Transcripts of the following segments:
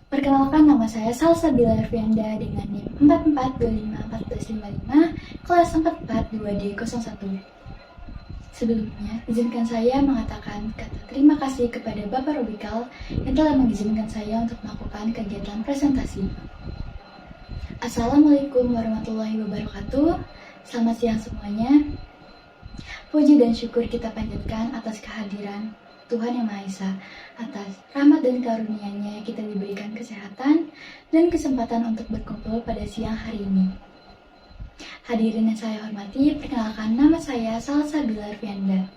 Perkenalkan, nama saya Salsabila Arvianda dengan NIM 44251455 kelas 442D01. Sebelumnya, izinkan saya mengatakan kata terima kasih kepada Bapak Robikal yang telah mengizinkan saya untuk melakukan kegiatan presentasi. Assalamualaikum warahmatullahi wabarakatuh. Selamat siang semuanya. Puji dan syukur kita panjatkan atas kehadiran Tuhan Yang Maha Esa, atas rahmat dan karunia-Nya kita diberikan kesehatan dan kesempatan untuk berkumpul pada siang hari ini. Hadirin yang saya hormati, perkenalkan, nama saya Salsabila Arvianda.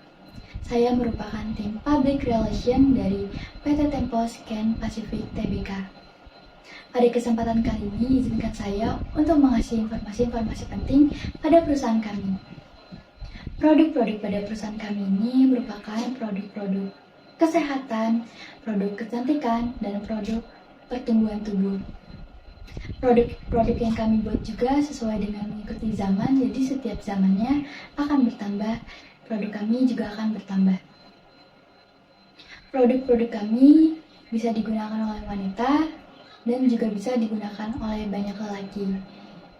Saya merupakan tim Public Relation dari PT Tempo Scan Pacific Tbk. Pada kesempatan kali ini, izinkan saya untuk mengasih informasi-informasi penting pada perusahaan kami. Produk-produk pada perusahaan kami ini merupakan produk-produk kesehatan, produk kecantikan, dan produk pertumbuhan tubuh. Produk-produk yang kami buat juga sesuai dengan mengikuti zaman, jadi setiap zamannya akan bertambah, produk kami juga akan bertambah. Produk-produk kami bisa digunakan oleh wanita dan juga bisa digunakan oleh banyak lelaki.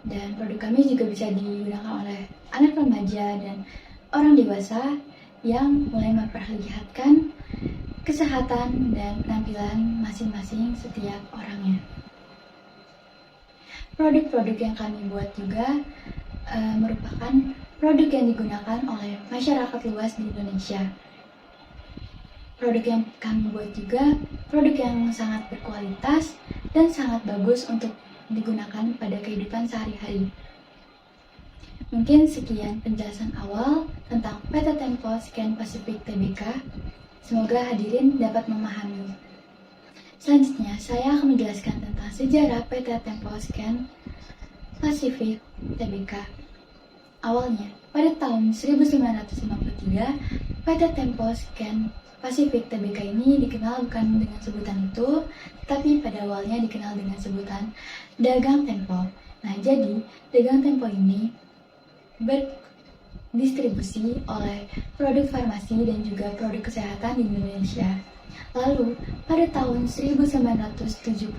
Dan produk kami juga bisa digunakan oleh anak remaja dan orang dewasa yang mulai memperlihatkan kesehatan dan penampilan masing-masing setiap orangnya. Produk-produk yang kami buat juga merupakan produk yang digunakan oleh masyarakat luas di Indonesia. Produk yang kami buat juga produk yang sangat berkualitas dan sangat bagus untuk digunakan pada kehidupan sehari-hari. Mungkin sekian penjelasan awal tentang PT Tempo Scan Pacific Tbk. Semoga hadirin dapat memahami. Selanjutnya, saya akan menjelaskan tentang sejarah PT Tempo Scan Pacific Tbk. Awalnya, pada tahun 1953, PT Tempo Scan Pacific Tbk ini dikenal bukan dengan sebutan itu, tapi pada awalnya dikenal dengan sebutan Dagang Tempo. Nah, jadi Dagang Tempo ini berdistribusi oleh produk farmasi dan juga produk kesehatan di Indonesia. Lalu, pada tahun 1970,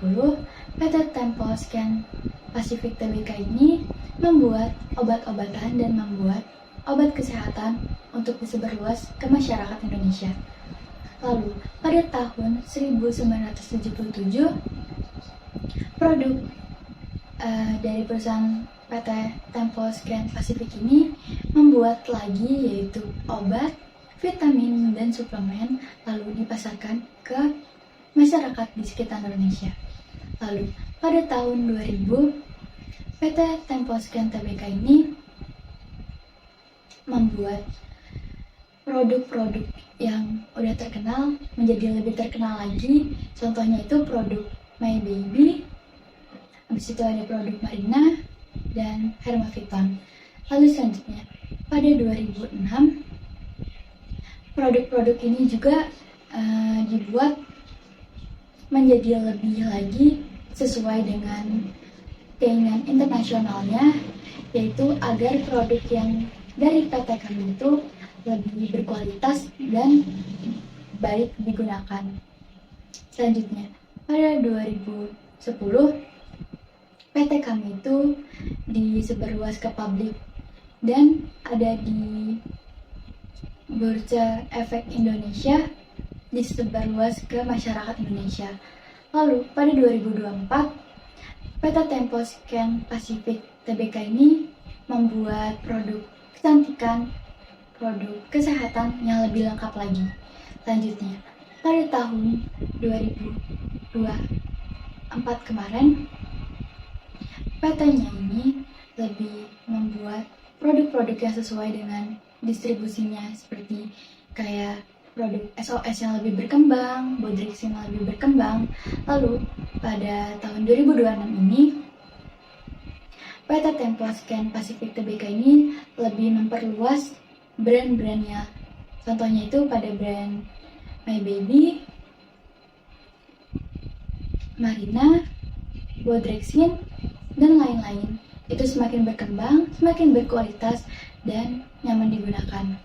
PT Tempo Scan Pacific Tbk ini membuat obat-obatan dan membuat obat kesehatan untuk disebarluas ke masyarakat Indonesia. Lalu, pada tahun 1977, produk dari perusahaan PT Tempo Scan Pacific ini membuat lagi, yaitu obat, vitamin, dan suplemen, lalu dipasarkan ke masyarakat di sekitar Indonesia. Lalu, pada tahun 2000, PT Tempo Scan Tbk ini membuat produk-produk yang udah terkenal menjadi lebih terkenal lagi. Contohnya itu produk My Baby, habis itu ada produk Marina, dan Hermaviton. Lalu selanjutnya, pada 2006, produk-produk ini juga dibuat menjadi lebih lagi sesuai dengan keinginan internasionalnya, yaitu agar produk yang dari PT kami itu lebih berkualitas dan baik digunakan. Selanjutnya, pada 2010, PT kami itu disebarluas ke publik dan ada di Bursa Efek Indonesia, disebarluas ke masyarakat Indonesia. Lalu pada 2024, PT Tempo Scan Pacific Tbk ini membuat produk kecantikan, produk kesehatan yang lebih lengkap lagi. Selanjutnya, pada tahun 2024 kemarin, PT-nya ini lebih membuat produk-produk yang sesuai dengan distribusinya, seperti kayak produk SOS yang lebih berkembang, Bodrix yang lebih berkembang. Lalu pada tahun 2026 ini, PT Tempo Scan Pacific Tbk ini lebih memperluas brand-brandnya. Contohnya itu pada brand My Baby, Marina, Bodrexin, dan lain-lain. Itu semakin berkembang, semakin berkualitas, dan nyaman digunakan.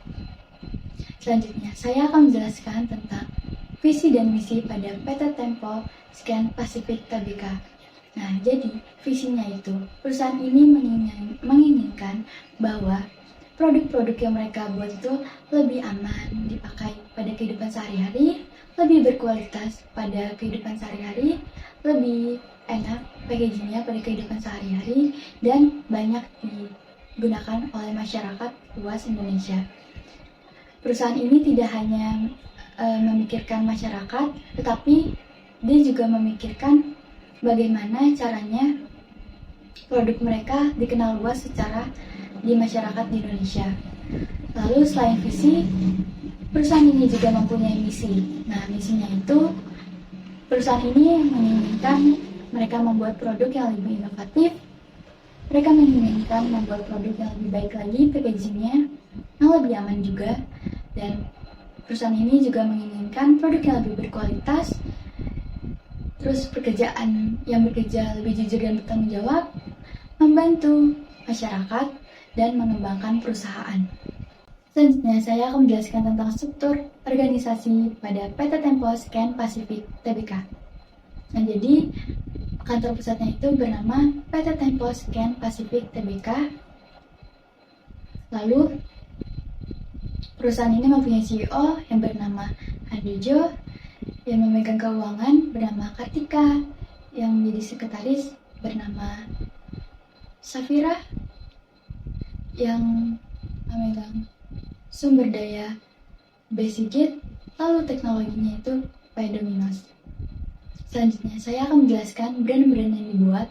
Selanjutnya, saya akan menjelaskan tentang visi dan misi pada PT Tempo Scan Pacific Tbk. Nah, jadi visinya itu perusahaan ini menginginkan bahwa produk-produk yang mereka buat itu lebih aman dipakai pada kehidupan sehari-hari, lebih berkualitas pada kehidupan sehari-hari, lebih enak packagingnya pada kehidupan sehari-hari, dan banyak digunakan oleh masyarakat luas Indonesia. Perusahaan ini tidak hanya memikirkan masyarakat, tetapi dia juga memikirkan bagaimana caranya produk mereka dikenal luas secara di masyarakat di Indonesia. Lalu selain visi, perusahaan ini juga mempunyai misi. Nah, misinya itu perusahaan ini menginginkan mereka membuat produk yang lebih inovatif, mereka menginginkan membuat produk yang lebih baik lagi packagingnya, yang lebih aman juga, dan perusahaan ini juga menginginkan produk yang lebih berkualitas, terus pekerjaan yang bekerja lebih jujur dan bertanggung jawab, membantu masyarakat, dan mengembangkan perusahaan. Selanjutnya, saya akan menjelaskan tentang struktur organisasi pada PT Tempo Scan Pacific Tbk. Nah, jadi kantor pusatnya itu bernama PT Tempo Scan Pacific Tbk. Lalu, perusahaan ini mempunyai CEO yang bernama Handojo, yang memegang keuangan bernama Kartika, yang menjadi sekretaris bernama Safira, yang memegang sumber daya Besigit, lalu teknologinya itu Paidominos. Selanjutnya, saya akan menjelaskan brand-brand yang dibuat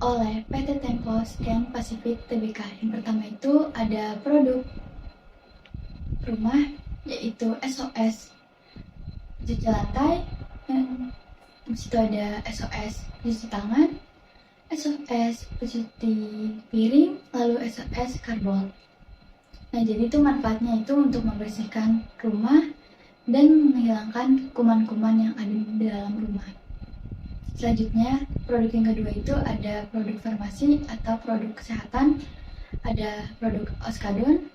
oleh PT Tempo Scan Pacific Tbk. Yang pertama itu ada produk rumah, yaitu SOS cuci lantai, dan di situ ada SOS cuci tangan, SOS cuci piring, lalu SOS karbol. Nah, jadi itu manfaatnya itu untuk membersihkan rumah dan menghilangkan kuman-kuman yang ada di dalam rumah. Selanjutnya, produk yang kedua itu ada produk farmasi atau produk kesehatan, ada produk Oskadon,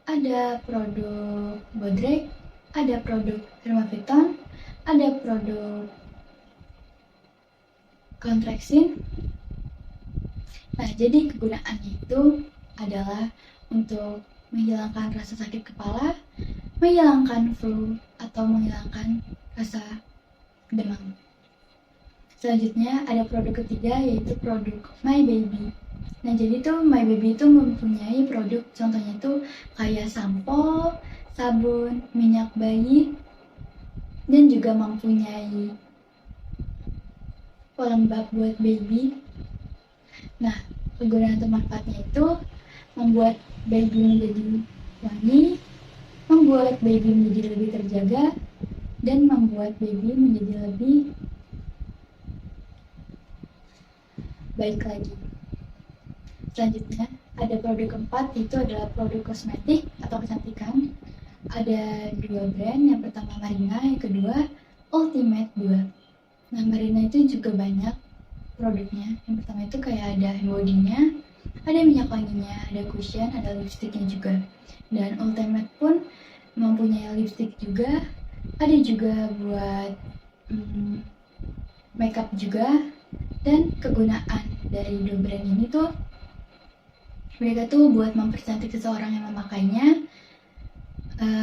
ada produk Bodrek, ada produk Hermaviton, ada produk Contraxin. Nah, jadi kegunaannya itu adalah untuk menghilangkan rasa sakit kepala, menghilangkan flu, atau menghilangkan rasa demam. Selanjutnya ada produk ketiga, yaitu produk My Baby. Nah, jadi tuh My Baby itu mempunyai produk, contohnya itu kayak sampo, sabun, minyak bayi, dan juga mempunyai pelembab buat baby. Nah, kegunaan atau manfaatnya itu membuat baby menjadi wangi, membuat baby menjadi lebih terjaga, dan membuat baby menjadi lebih baik lagi. Selanjutnya, ada produk keempat, itu adalah produk kosmetik atau kecantikan. Ada dua brand, yang pertama Marina, yang kedua Ultimate 2. Nah, Marina itu juga banyak produknya. Yang pertama itu kayak ada body-nya, ada minyak wanginya, ada cushion, ada lipstiknya juga. Dan Ultimate pun mempunyai lipstik juga, ada juga buat makeup juga. Dan kegunaan dari dua brand ini tuh, mereka tuh buat mempercantik seseorang yang memakainya,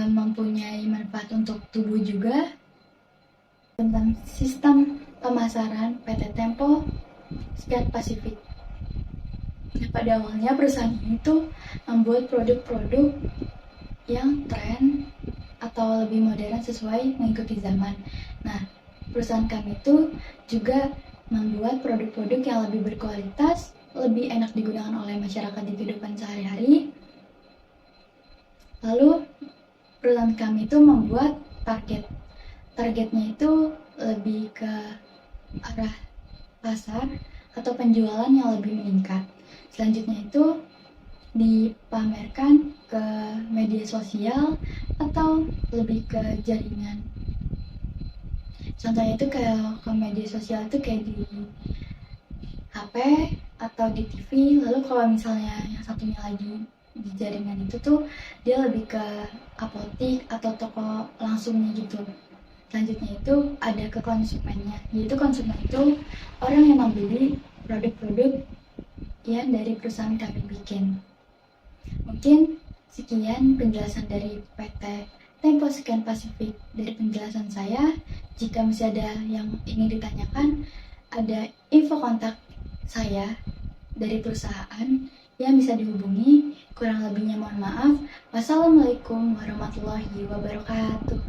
mempunyai manfaat untuk tubuh juga. Tentang sistem pemasaran PT Tempo Scan Pacific. Nah, pada awalnya perusahaan ini tuh membuat produk-produk yang tren atau lebih modern sesuai mengikuti zaman. Nah, perusahaan kami itu juga membuat produk-produk yang lebih berkualitas, lebih enak digunakan oleh masyarakat di kehidupan sehari-hari. Lalu, perusahaan kami itu membuat targetnya itu lebih ke arah pasar atau penjualan yang lebih meningkat. Selanjutnya itu dipamerkan ke media sosial atau lebih ke jaringan. Contohnya itu kayak ke media sosial itu kayak di HP atau di TV. Lalu kalau misalnya yang satunya lagi di jaringan itu tuh dia lebih ke apotik atau toko langsungnya gitu. Selanjutnya itu ada ke konsumennya, yaitu konsumen itu orang yang membeli produk-produk yang dari perusahaan kami bikin. Mungkin sekian penjelasan dari PT Tempo Scan Pacific. Dari penjelasan saya, jika masih ada yang ingin ditanyakan, ada info kontak saya dari perusahaan yang bisa dihubungi. Kurang lebihnya mohon maaf. Wassalamualaikum warahmatullahi wabarakatuh.